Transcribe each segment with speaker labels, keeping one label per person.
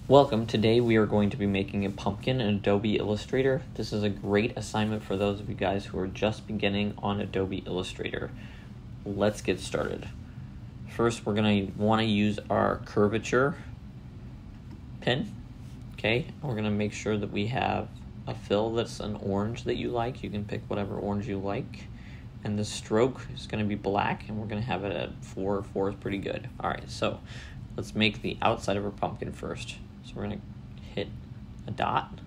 Speaker 1: Welcome. Today we are going to be making a pumpkin in Adobe Illustrator. This is a great assignment for those of you guys who are just beginning on Adobe Illustrator. Let's get started. First, we're going to want to use our curvature pen. Okay, we're going to make sure that we have a fill that's an orange that you like. You can pick whatever orange you like. And the stroke is going to be black, and we're going to have it at 4. 4 is pretty good. All right, so let's make the outside of our pumpkin first. So we're going to hit a dot,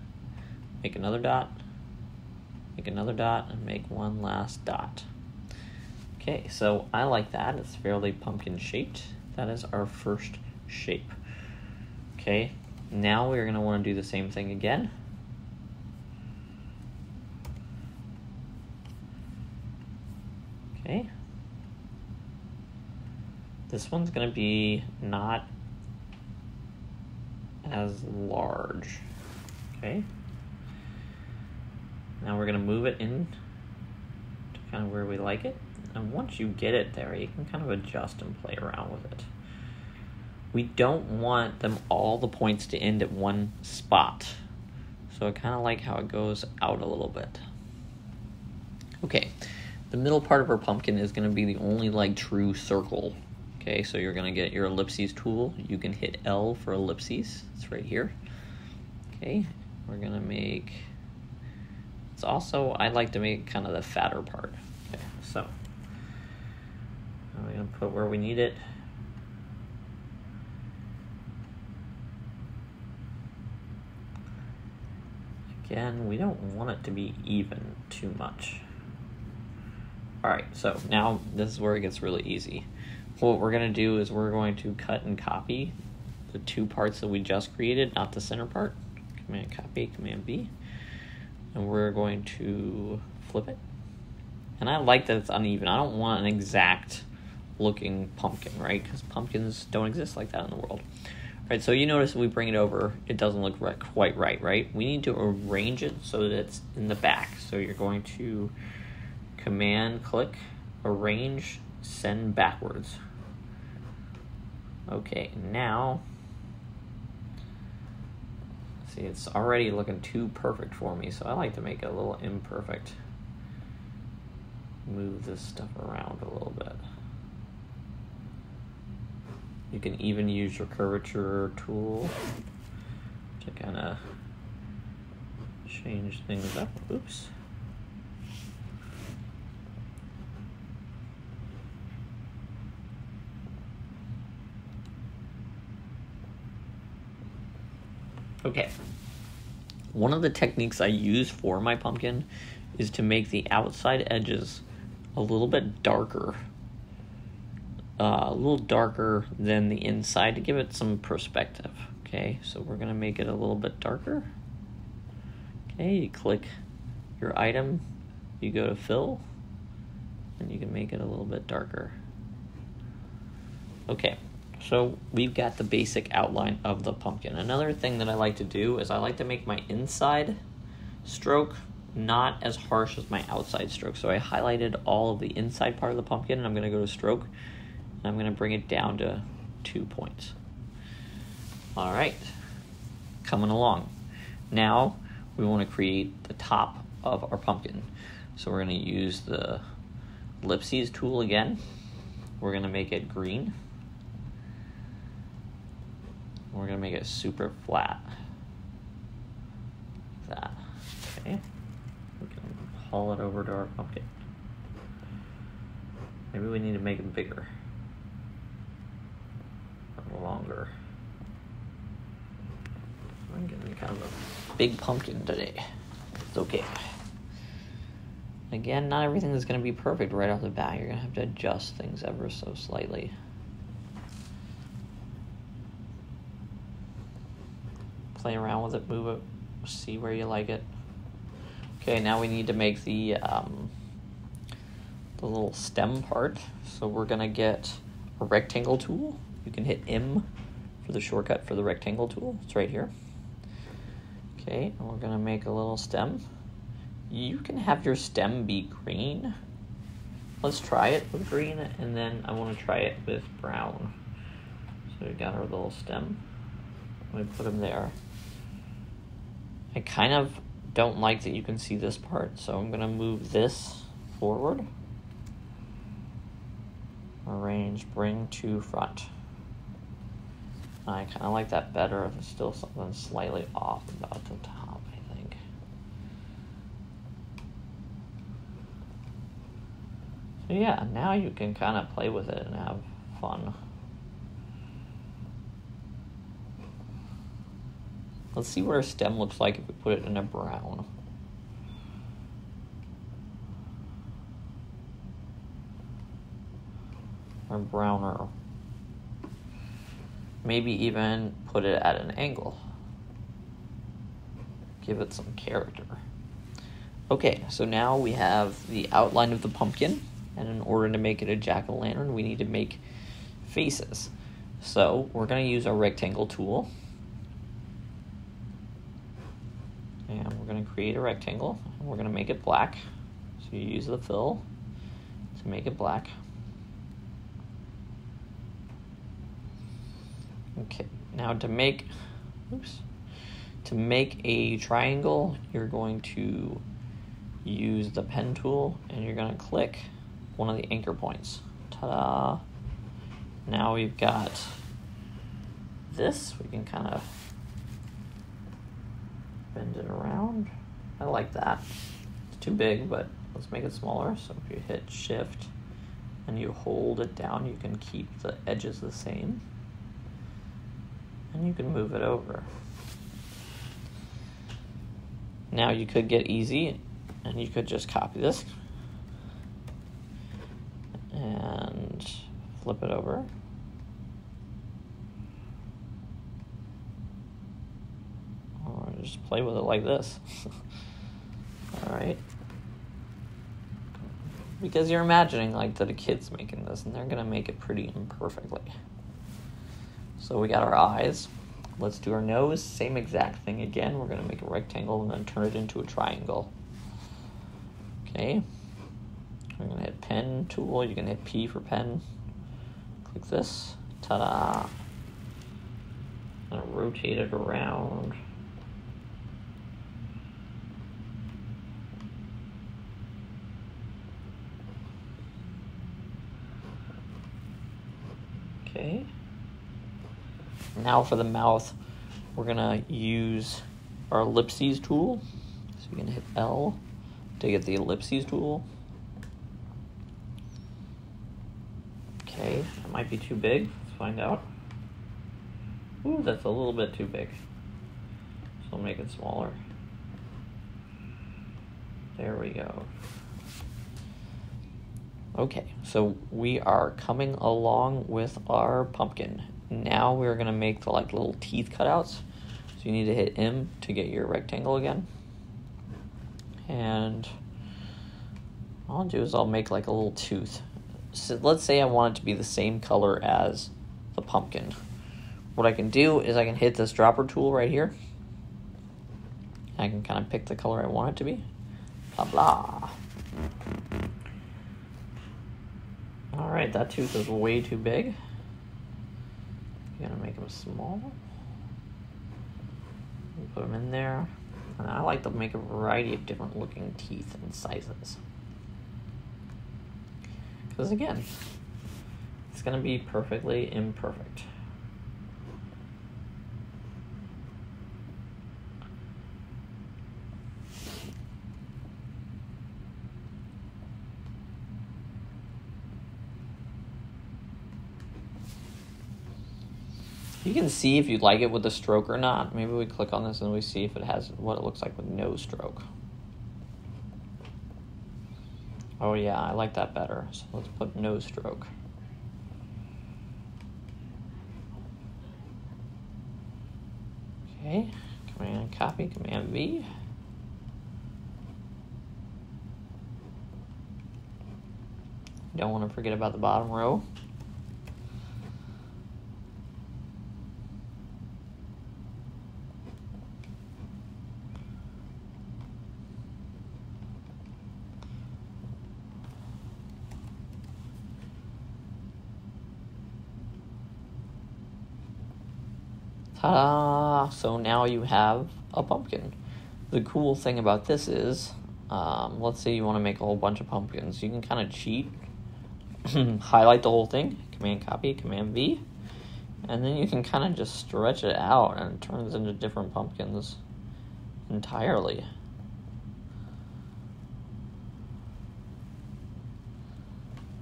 Speaker 1: make another dot, make another dot, and make one last dot. Okay, so I like that. It's fairly pumpkin shaped. That is our first shape. Okay, now we're going to want to do the same thing again. Okay. This one's going to be not as large. Okay. Now we're going to move it in to kind of where we like it. And once you get it there, you can kind of adjust and play around with it. We don't want them all the points to end at one spot. So I kind of like how it goes out a little bit. Okay. The middle part of our pumpkin is going to be the only like true circle. Okay, so you're going to get your ellipses tool. You can hit L for ellipses. It's right here. Okay, we're going to make, it's also, I like to make kind of the fatter part. Okay, so we're going to put where we need it. Again, we don't want it to be even too much. All right, so now this is where it gets really easy. What we're going to do is we're going to cut and copy the two parts that we just created, not the center part. Command copy, Command B. And we're going to flip it. And I like that it's uneven. I don't want an exact looking pumpkin, right? Because pumpkins don't exist like that in the world. All right, so you notice when we bring it over, it doesn't look quite right, right? We need to arrange it so that it's in the back. So you're going to Command click, arrange, send backwards. Okay, now, see, it's already looking too perfect for me, so I like to make it a little imperfect. Move this stuff around a little bit. You can even use your curvature tool to kind of change things up. Oops. Okay, one of the techniques I use for my pumpkin is to make the outside edges a little bit darker. A little darker than the inside to give it some perspective. Okay, so we're going to make it a little bit darker. Okay, you click your item, you go to fill, and you can make it a little bit darker. Okay. So we've got the basic outline of the pumpkin. Another thing that I like to do is I like to make my inside stroke not as harsh as my outside stroke. So I highlighted all of the inside part of the pumpkin, and I'm going to go to stroke, and I'm going to bring it down to 2 points. All right, coming along. Now we want to create the top of our pumpkin. So we're going to use the ellipses tool again. We're going to make it green. We're going to make it super flat. Like that. Okay. We can haul it over to our pumpkin. Maybe we need to make it bigger. Or longer. I'm getting kind of a big pumpkin today. It's okay. Again, not everything is going to be perfect right off the bat. You're going to have to adjust things ever so slightly. Play around with it, move it, see where you like it. Okay, now we need to make the little stem part. So we're gonna get a rectangle tool. You can hit M for the shortcut for the rectangle tool. It's right here. Okay, and we're gonna make a little stem. You can have your stem be green. Let's try it with green, and then I want to try it with brown. So we got our little stem. I'm gonna put him there. I kind of don't like that you can see this part, so I'm gonna move this forward. Arrange, bring to front. I kind of like that better. There's still something slightly off about the top, I think. So yeah, now you can kind of play with it and have fun. Let's see what our stem looks like if we put it in a brown. Or browner. Maybe even put it at an angle. Give it some character. Okay, so now we have the outline of the pumpkin, and in order to make it a jack-o'-lantern, we need to make faces. So we're going to use our rectangle tool, and we're going to create a rectangle, and we're going to make it black. So you use the fill to make it black. Okay, now to make a triangle, you're going to use the pen tool and you're going to click one of the anchor points. Ta-da! Now we've got this. We can kind of bend it around. I like that. It's too big, but let's make it smaller. So if you hit Shift and you hold it down, you can keep the edges the same. And you can move it over. Now you could get easy and you could just copy this and flip it over. Or just play with it like this. Alright. Because you're imagining like that a kid's making this and they're gonna make it pretty imperfectly. So we got our eyes. Let's do our nose. Same exact thing again. We're going to make a rectangle and then turn it into a triangle. Okay. We're going to hit pen tool. You can hit P for pen. Click this. Ta-da. I'm going to rotate it around. Okay. Now for the mouth, we're gonna use our ellipses tool. So you're gonna hit L to get the ellipses tool. Okay, that might be too big. Let's find out. Ooh, that's a little bit too big. So I'll make it smaller. There we go. Okay, so we are coming along with our pumpkin. Now we're gonna make the like little teeth cutouts. So you need to hit M to get your rectangle again. And all I'll do is I'll make like a little tooth. So let's say I want it to be the same color as the pumpkin. What I can do is I can hit this dropper tool right here. I can kind of pick the color I want it to be. Blah, blah. All right, that tooth is way too big. You're gonna make them small. Put them in there. And I like to make a variety of different looking teeth and sizes. Because again, it's gonna be perfectly imperfect. You can see if you like it with a stroke or not. Maybe we click on this and we see if it has what it looks like with no stroke. Oh yeah, I like that better. So let's put no stroke. Okay, Command copy, Command V. Don't want to forget about the bottom row. Ta-da! So now you have a pumpkin. The cool thing about this is, let's say you want to make a whole bunch of pumpkins. You can kind of cheat, highlight the whole thing, Command copy, Command V, and then you can kind of just stretch it out and it turns into different pumpkins entirely.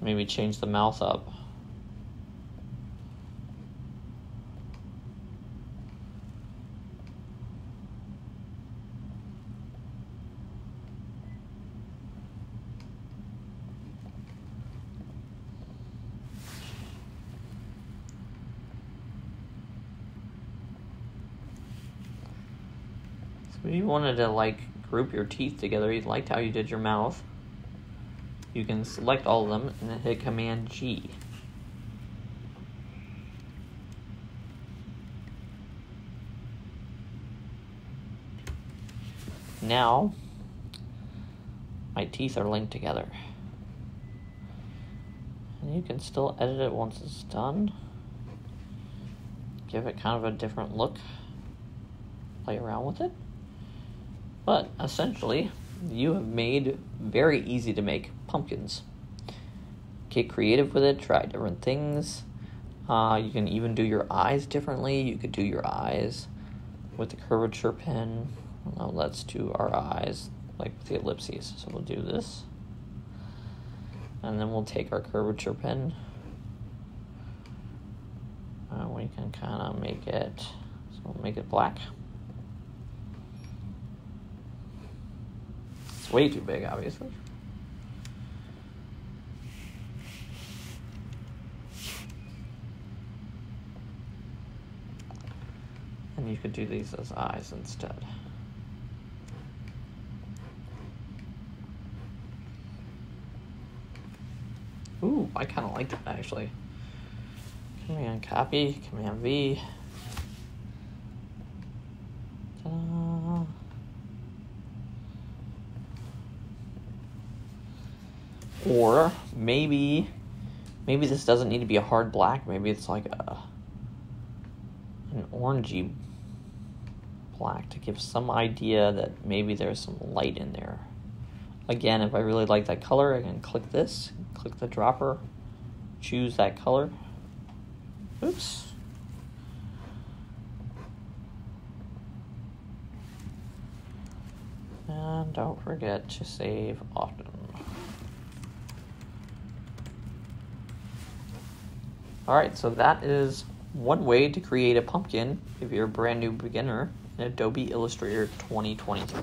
Speaker 1: Maybe change the mouth up. So if you wanted to like group your teeth together, you liked how you did your mouth, you can select all of them and then hit Command G. Now, my teeth are linked together. And you can still edit it once it's done. Give it kind of a different look. Play around with it. But essentially, you have made very easy to make pumpkins. Get creative with it, try different things. You can even do your eyes differently. You could do your eyes with the curvature pen. Now let's do our eyes like with the ellipses. So we'll do this. And then we'll take our curvature pen. And we can kind of make it, so we'll make it black. It's way too big, obviously. And you could do these as eyes instead. Ooh, I kind of like that actually. Command copy, Command V. Ta-da. Or maybe this doesn't need to be a hard black. Maybe it's like an orangey black to give some idea that maybe there's some light in there. Again, if I really like that color, I can click this, click the dropper, choose that color. Oops. And don't forget to save often. Alright, so that is one way to create a pumpkin if you're a brand new beginner in Adobe Illustrator 2023.